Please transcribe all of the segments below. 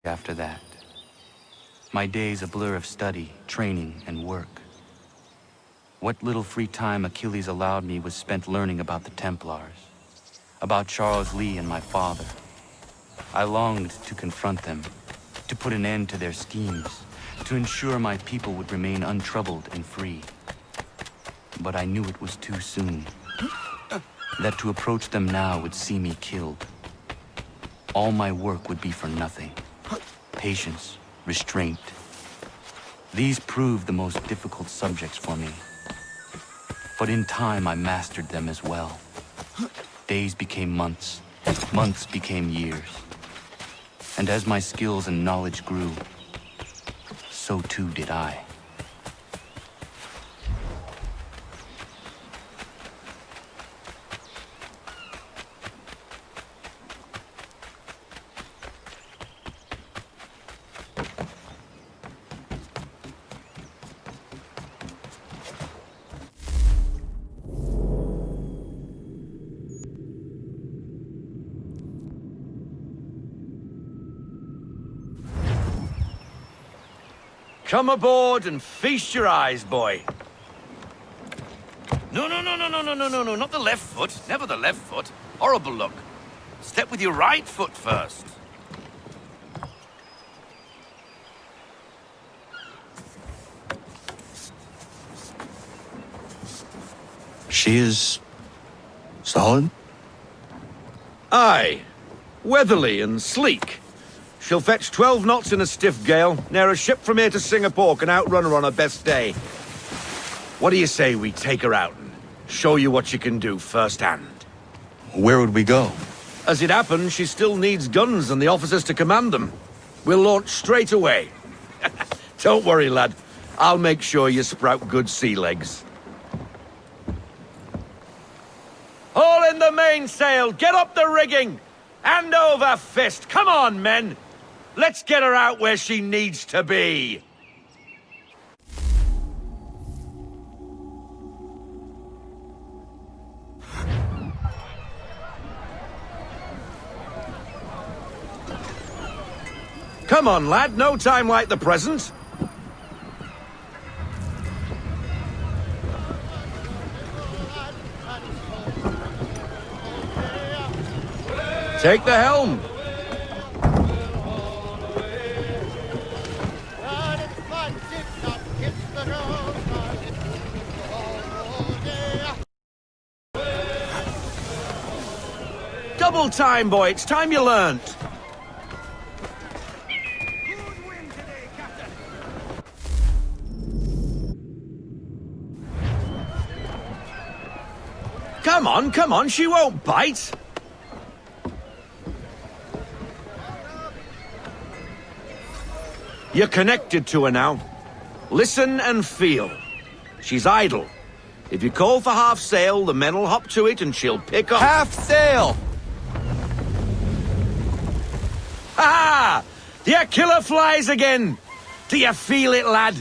After that, my days a blur of study, training, and work. What little free time Achilles allowed me was spent learning about the Templars, about Charles Lee and my father. I longed to confront them, to put an end to their schemes, to ensure my people would remain untroubled and free. But I knew it was too soon, that to approach them now would see me killed. All my work would be for nothing. Patience, restraint. These proved the most difficult subjects for me. But in time, I mastered them as well. Days became months, months became years. And as my skills and knowledge grew, so too did I. Come aboard and feast your eyes, boy. No, not the left foot. Never the left foot. Horrible look. Step with your right foot first. She is solid? Aye. Weatherly and sleek. She'll fetch 12 knots in a stiff gale, ne'er a ship from here to Singapore can outrun her on her best day. What do you say we take her out and show you what she can do firsthand? Where would we go? As it happens, she still needs guns and the officers to command them. We'll launch straight away. Don't worry, lad. I'll make sure you sprout good sea legs. Haul in the mainsail! Get up the rigging! Hand over fist! Come on, men! Let's get her out where she needs to be! Come on, lad. No time like the present. Take the helm. Double time, boy. It's time you learnt. Come on, she won't bite. You're connected to her now. Listen and feel. She's idle. If you call for half sail, the men will hop to it and she'll pick up. Half sail! Ha! The killer flies again! Do you feel it, lad?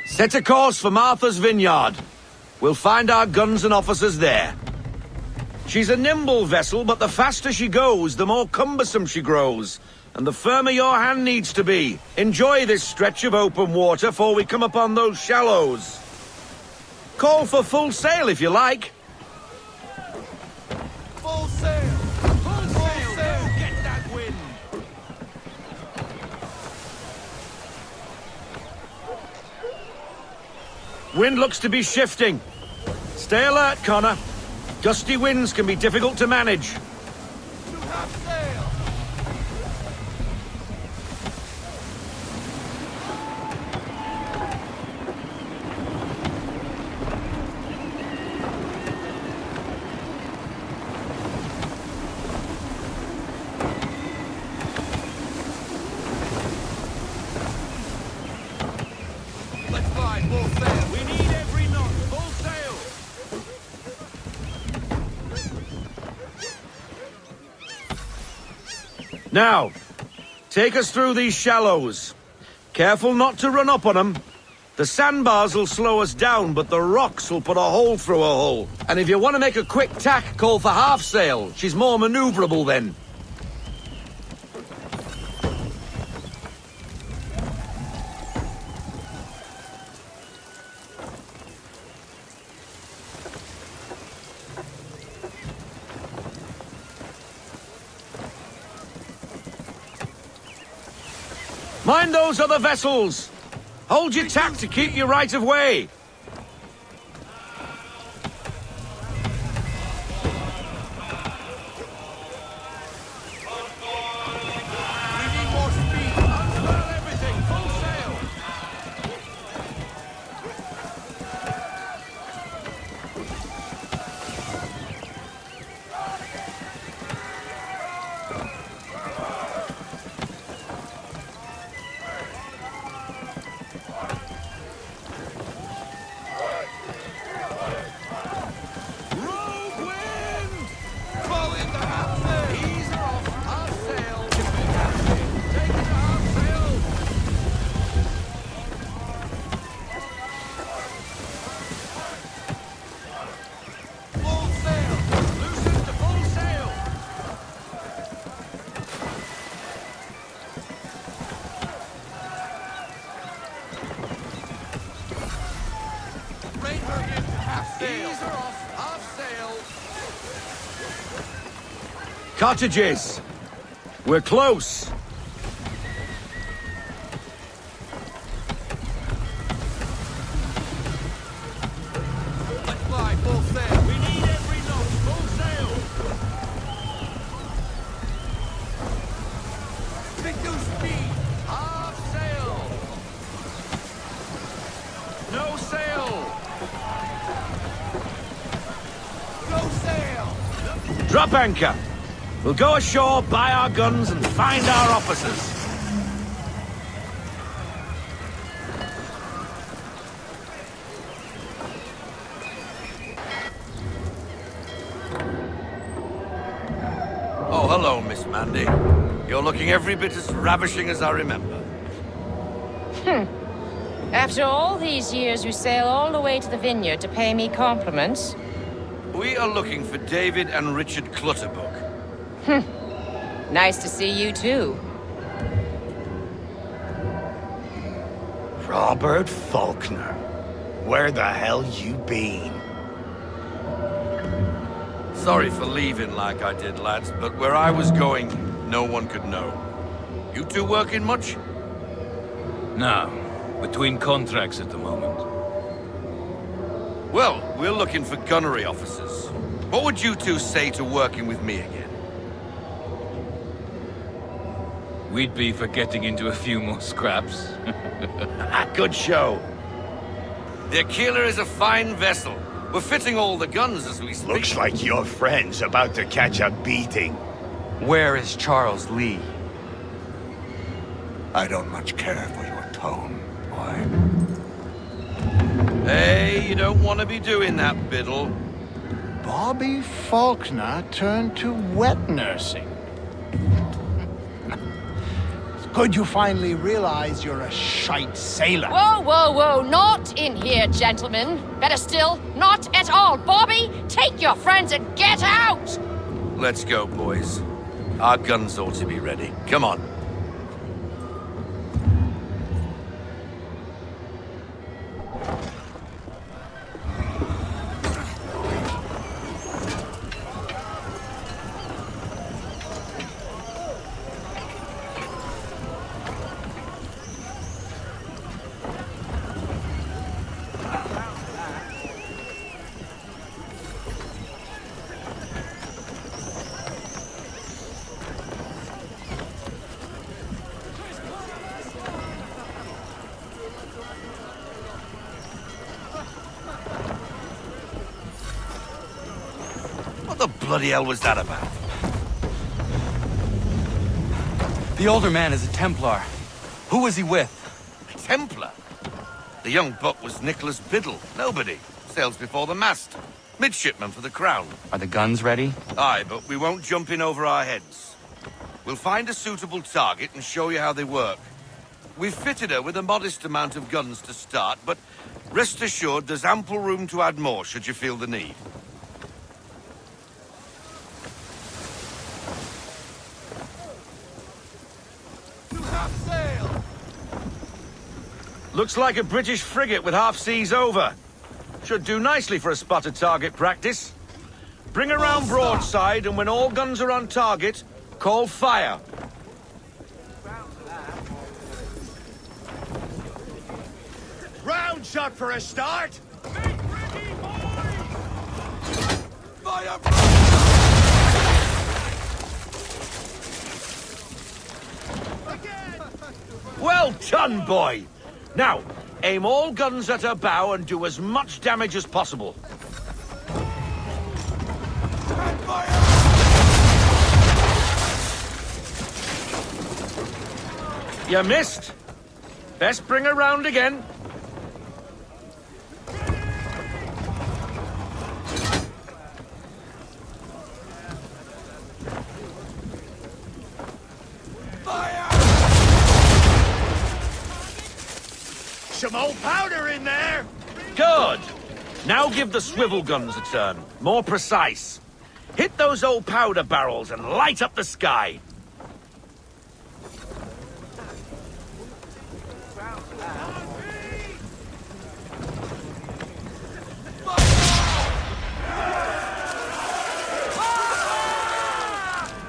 Set a course for Martha's Vineyard. We'll find our guns and officers there. She's a nimble vessel, but the faster she goes, the more cumbersome she grows. And the firmer your hand needs to be. Enjoy this stretch of open water before we come upon those shallows. Call for full sail if you like. Full sail! Full sail! Get that wind! Wind looks to be shifting. Stay alert, Connor. Gusty winds can be difficult to manage. To half sail! Let's fly full sail. We need every knot. Full sail. Now, take us through these shallows. Careful not to run up on them. The sandbars will slow us down, but the rocks will put a hole through a hull. And if you want to make a quick tack, call for half sail. She's more maneuverable then. Mind those other vessels! Hold your tack to keep your right of way! We need more speed! Unfurl everything! Full sail! Rogue wind! Fall in the half sail! Ease her off! Half sail! Take it to half sail! Full sail! Loosen to full sail! Rein her in to half sail! Ease her off! Half sail! Cottages! We're close! Let's fly full sail! We need every knot! Full sail! Big new speed! Half sail! No sail! No sail! Drop anchor! We'll go ashore, buy our guns, and find our officers. Oh, hello, Miss Mandy. You're looking every bit as ravishing as I remember. After all these years, you sail all the way to the vineyard to pay me compliments? We are looking for David and Richard Clutterbuck. Nice to see you, too. Robert Faulkner, where the hell you been? Sorry for leaving like I did, lads, but where I was going, no one could know. You two working much? No, between contracts at the moment. Well, we're looking for gunnery officers. What would you two say to working with me again? We'd be for getting into a few more scraps. Good show. The Aquila is a fine vessel. We're fitting all the guns as we speak. Looks like your friend's about to catch a beating. Where is Charles Lee? I don't much care for your tone, boy. Hey, you don't want to be doing that, Biddle. Bobby Faulkner turned to wet nursing. It's good you finally realize you're a shite sailor. Whoa, whoa, whoa, not in here, gentlemen. Better still, not at all. Bobby, take your friends and get out! Let's go, boys. Our guns ought to be ready. Come on. What the bloody hell was that about? The older man is a Templar. Who was he with? A Templar? The young buck was Nicholas Biddle. Nobody. Sails before the mast. Midshipman for the Crown. Are the guns ready? Aye, but we won't jump in over our heads. We'll find a suitable target and show you how they work. We've fitted her with a modest amount of guns to start, but rest assured there's ample room to add more should you feel the need. Looks like a British frigate with half seas over. Should do nicely for a spotted target practice. Bring around broadside, and when all guns are on target, call fire. Round shot for a start! Well done, boy! Now, aim all guns at her bow and do as much damage as possible. You missed. Best bring her round again. Some old powder in there! Good. Now give the swivel guns a turn. More precise. Hit those old powder barrels and light up the sky.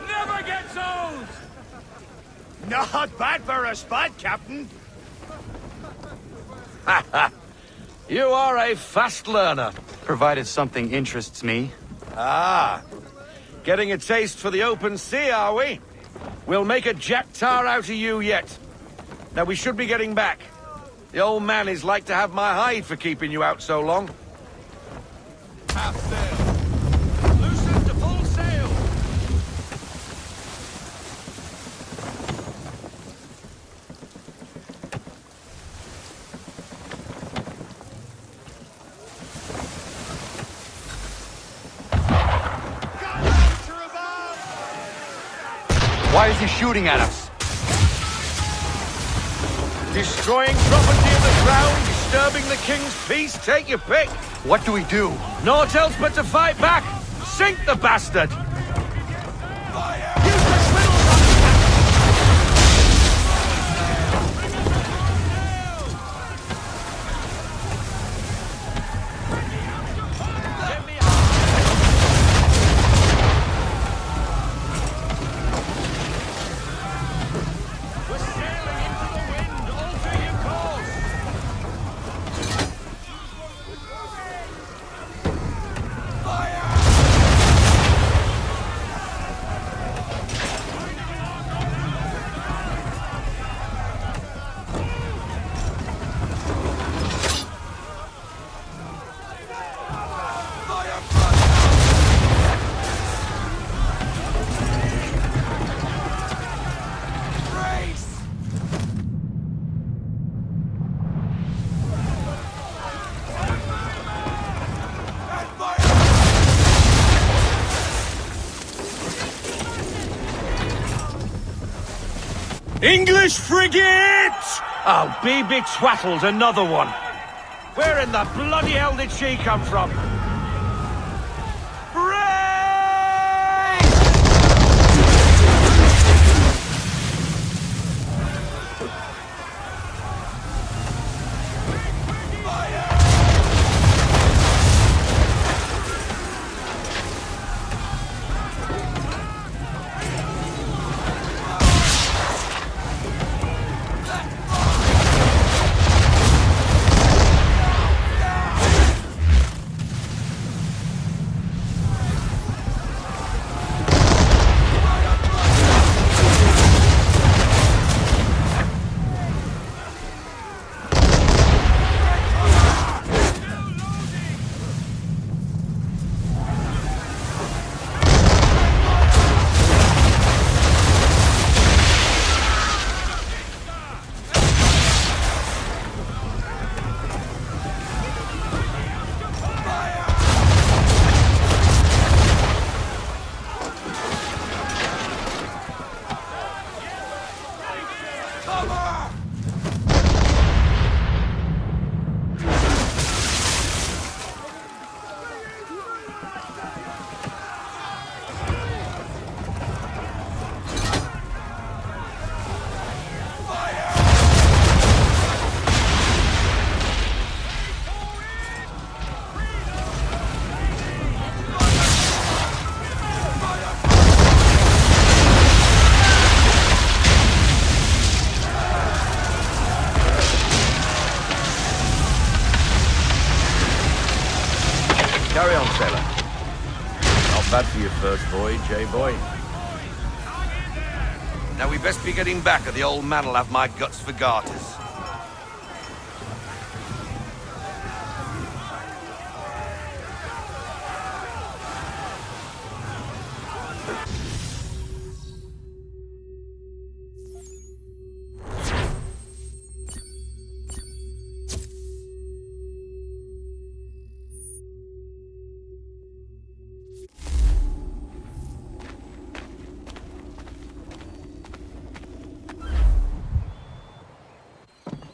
Never gets old! Not bad for a spot, Captain. You are a fast learner. Provided something interests me. Ah. Getting a taste for the open sea, are we? We'll make a jack tar out of you yet. Now we should be getting back. The old man is like to have my hide for keeping you out so long. Half sail. Loosen to full sail. Why is he shooting at us? Destroying property of the crown, disturbing the king's peace, take your pick. What do we do? Naught else but to fight back. Sink the bastard. English frigate! Oh, be betwattled, another one. Where in the bloody hell did she come from? bad for your first voyage, eh, boy? Now we best be getting back, or the old man'll have my guts for garters.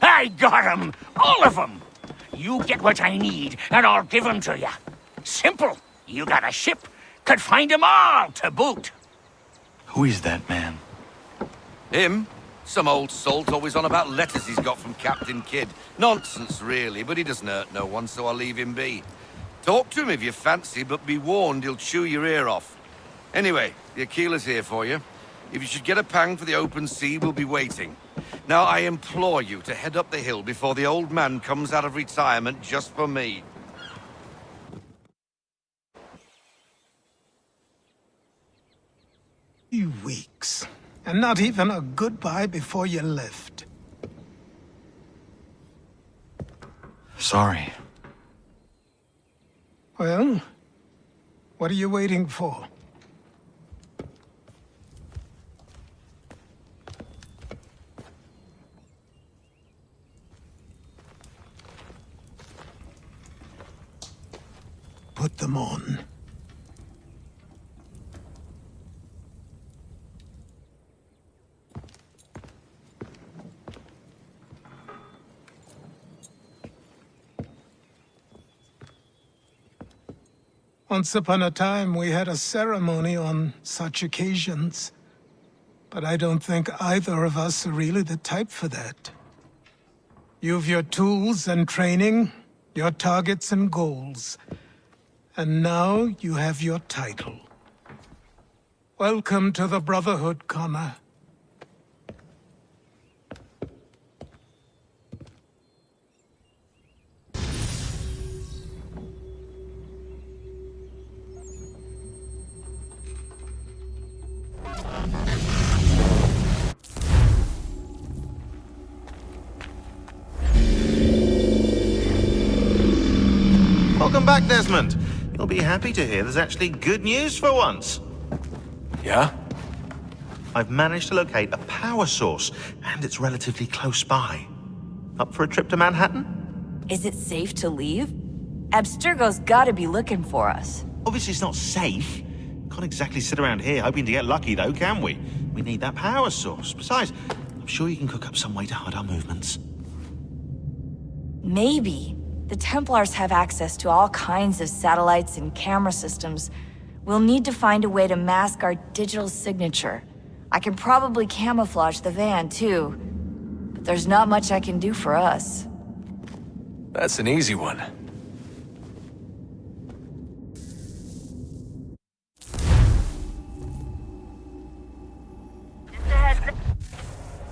I got 'em! All of 'em! You get what I need, and I'll give 'em to you. Simple. You got a ship, could find 'em all to boot. Who is that man? Him? Some old salt always on about letters he's got from Captain Kidd. Nonsense, really, but he doesn't hurt no one, so I'll leave him be. Talk to him if you fancy, but be warned he'll chew your ear off. Anyway, the Aquila's here for you. If you should get a pang for the open sea, we'll be waiting. Now, I implore you to head up the hill before the old man comes out of retirement just for me. Few weeks. And not even a goodbye before you left. Sorry. Well, what are you waiting for? Put them on. Once upon a time, we had a ceremony on such occasions. But I don't think either of us are really the type for that. You've your tools and training, your targets and goals. And now you have your title. Welcome to the Brotherhood, Connor. Welcome back, Desmond. You'll be happy to hear there's actually good news for once. Yeah? I've managed to locate a power source, and it's relatively close by. Up for a trip to Manhattan? Is it safe to leave? Abstergo's gotta be looking for us. Obviously, it's not safe. Can't exactly sit around here hoping to get lucky, though, can we? We need that power source. Besides, I'm sure you can cook up some way to hide our movements. Maybe. The Templars have access to all kinds of satellites and camera systems. We'll need to find a way to mask our digital signature. I can probably camouflage the van, too. But there's not much I can do for us. That's an easy one.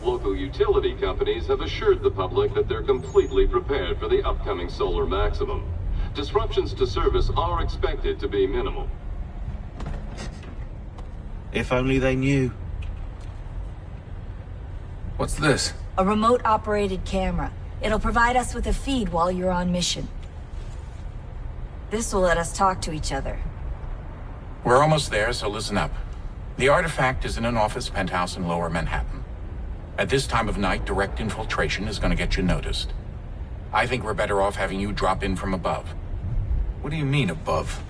Local utility companies have assured the public that they're completely prepared for the upcoming solar maximum. Disruptions to service are expected to be minimal. If only they knew. What's this? A remote-operated camera. It'll provide us with a feed while you're on mission. This will let us talk to each other. We're almost there, so listen up. The artifact is in an office penthouse in Lower Manhattan. At this time of night, direct infiltration is going to get you noticed. I think we're better off having you drop in from above. What do you mean, above?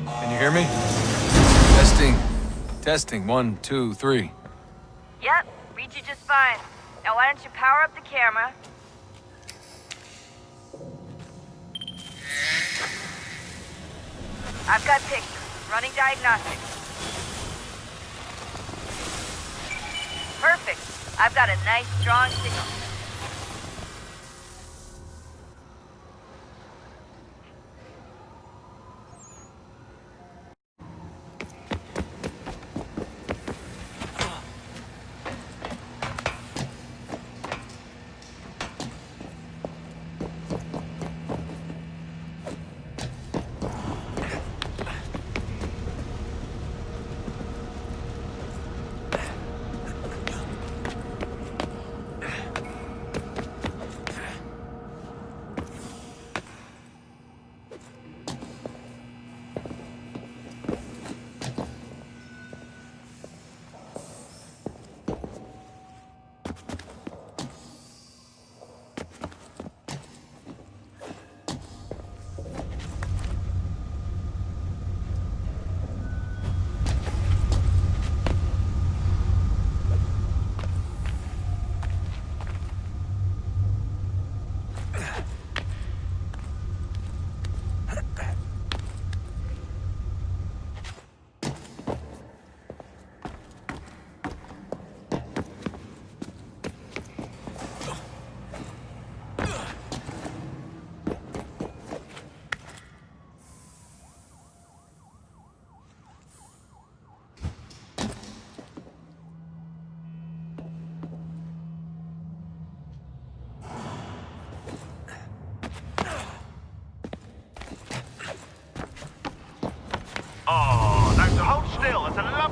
Can you hear me? Testing. Testing. 1, 2, 3. Yep, read you just fine. Now why don't you power up the camera? I've got pictures. Running diagnostics. Perfect. I've got a nice, strong signal.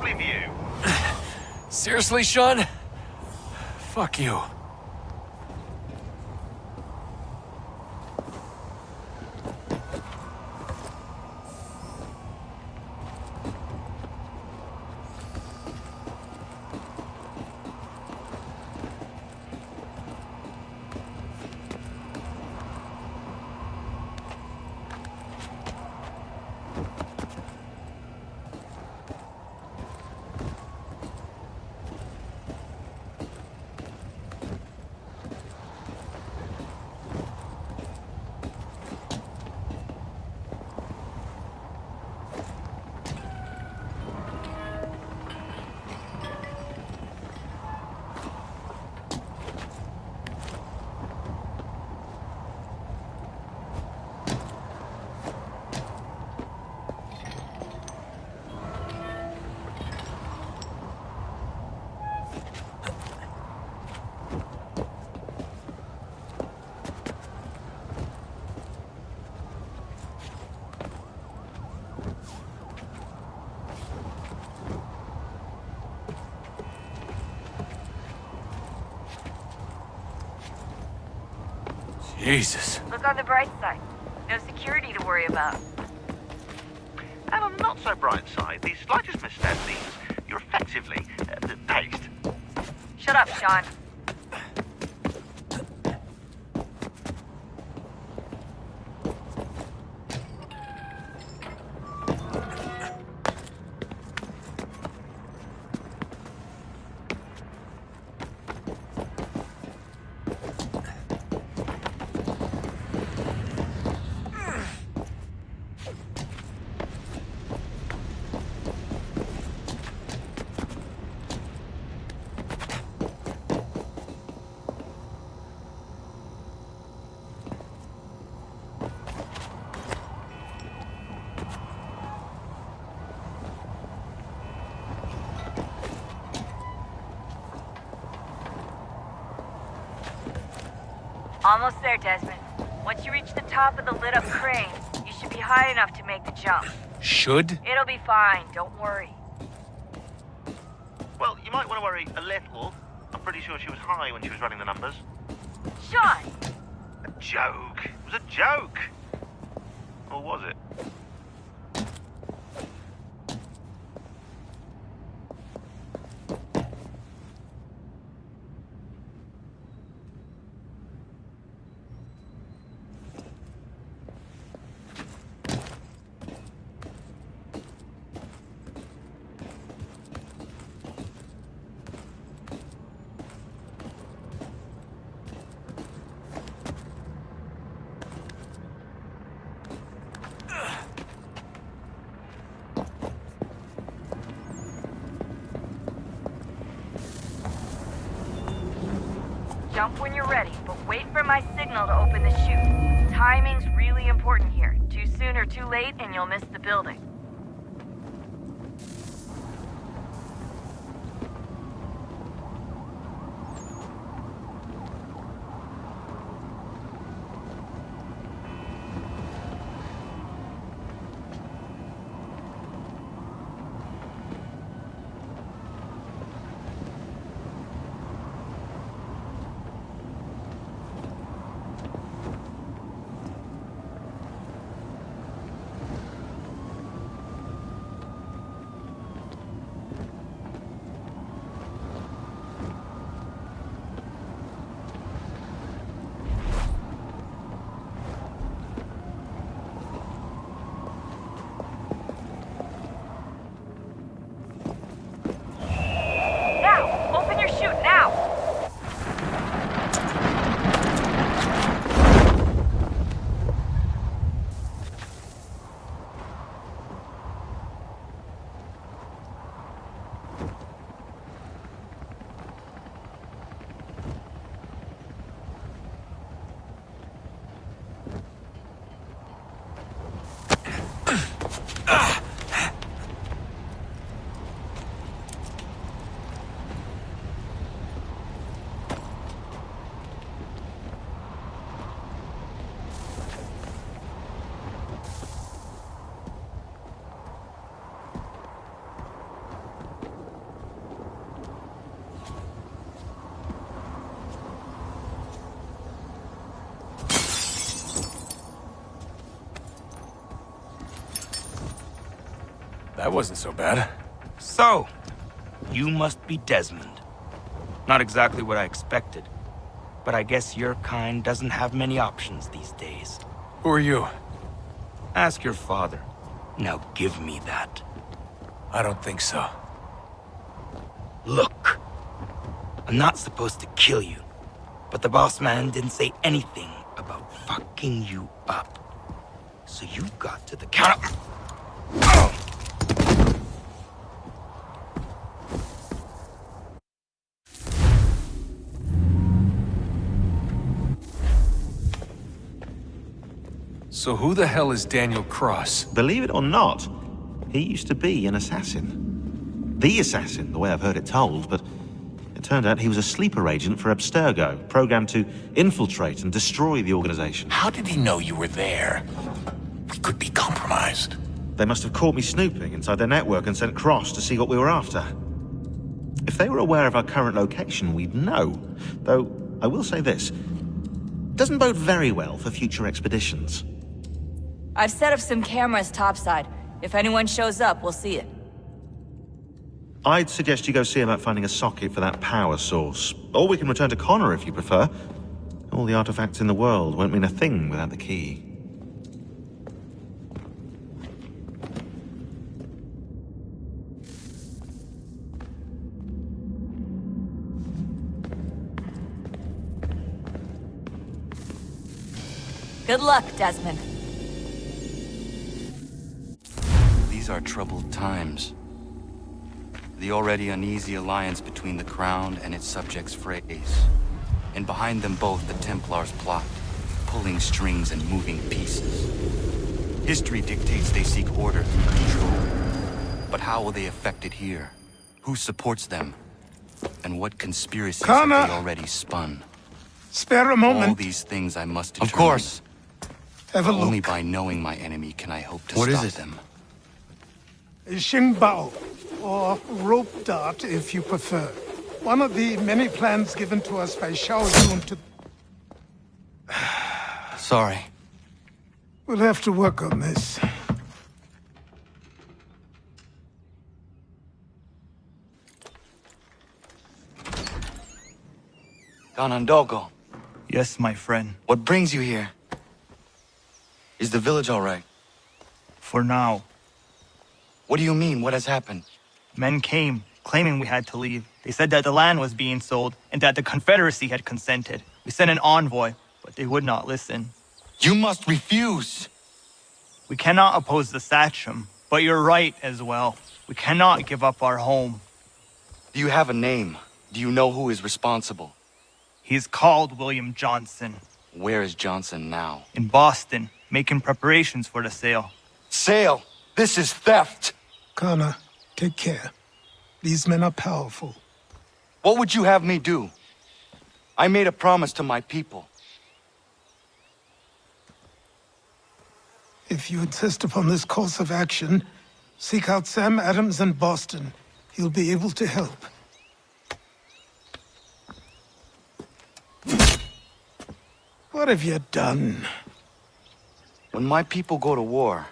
lovely view. Seriously, Sean? Fuck you. Jesus. Look on the bright side. No security to worry about. And on the not so bright side, the slightest misstep means you're effectively dazed. Shut up, Sean. Almost there, Desmond. Once you reach the top of the lit-up crane, you should be high enough to make the jump. Should? It'll be fine, don't worry. Well, you might want to worry a little. I'm pretty sure she was high when she was running the numbers. Sean! A joke. It was a joke. Or was it? Jump when you're ready, but wait for my signal to open the chute. Timing's really important here. Too soon or too late, and you'll miss the building. That wasn't so bad. So, you must be Desmond. Not exactly what I expected, but I guess your kind doesn't have many options these days. Who are you? Ask your father. Now give me that. I don't think so. Look, I'm not supposed to kill you, but the boss man didn't say anything about fucking you up. So you got to the counter. Oh! So who the hell is Daniel Cross? Believe it or not, he used to be an assassin. The assassin, the way I've heard it told, but it turned out he was a sleeper agent for Abstergo, programmed to infiltrate and destroy the organization. How did he know you were there? We could be compromised. They must have caught me snooping inside their network and sent Cross to see what we were after. If they were aware of our current location, we'd know. Though, I will say this. Doesn't bode very well for future expeditions. I've set up some cameras topside. If anyone shows up, we'll see it. I'd suggest you go see about finding a socket for that power source. Or we can return to Connor if you prefer. All the artifacts in the world won't mean a thing without the key. Good luck, Desmond. These are troubled times. The already uneasy alliance between the Crown and its subjects frays. And behind them both the Templars plot, pulling strings and moving pieces. History dictates they seek order through control. But how will they affect it here? Who supports them? And what conspiracies Connor! have they already spun? Spare a moment. All these things I must determine. Of course. Have a Only look. by knowing my enemy can I hope to What stop is it? them. Xingbao, or rope dart if you prefer. One of the many plans given to us by Xiao Yun to... Sorry. We'll have to work on this. Ganondogo, Yes, my friend. what brings you here? Is the village all right? For now. What do you mean? What has happened? Men came, claiming we had to leave. They said that the land was being sold, and that the Confederacy had consented. We sent an envoy, but they would not listen. You must refuse! We cannot oppose the Sachem, but you're right as well. We cannot give up our home. Do you have a name? Do you know who is responsible? He's called William Johnson. Where is Johnson now? In Boston, making preparations for the sale. Sale! This is theft! Connor, take care. These men are powerful. What would you have me do? I made a promise to my people. If you insist upon this course of action, seek out Sam Adams in Boston. He'll be able to help. What have you done? When my people go to war,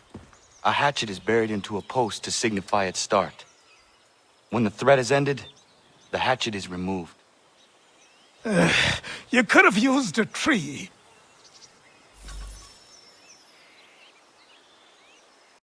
a hatchet is buried into a post to signify its start. When the threat is ended, the hatchet is removed. You could have used a tree.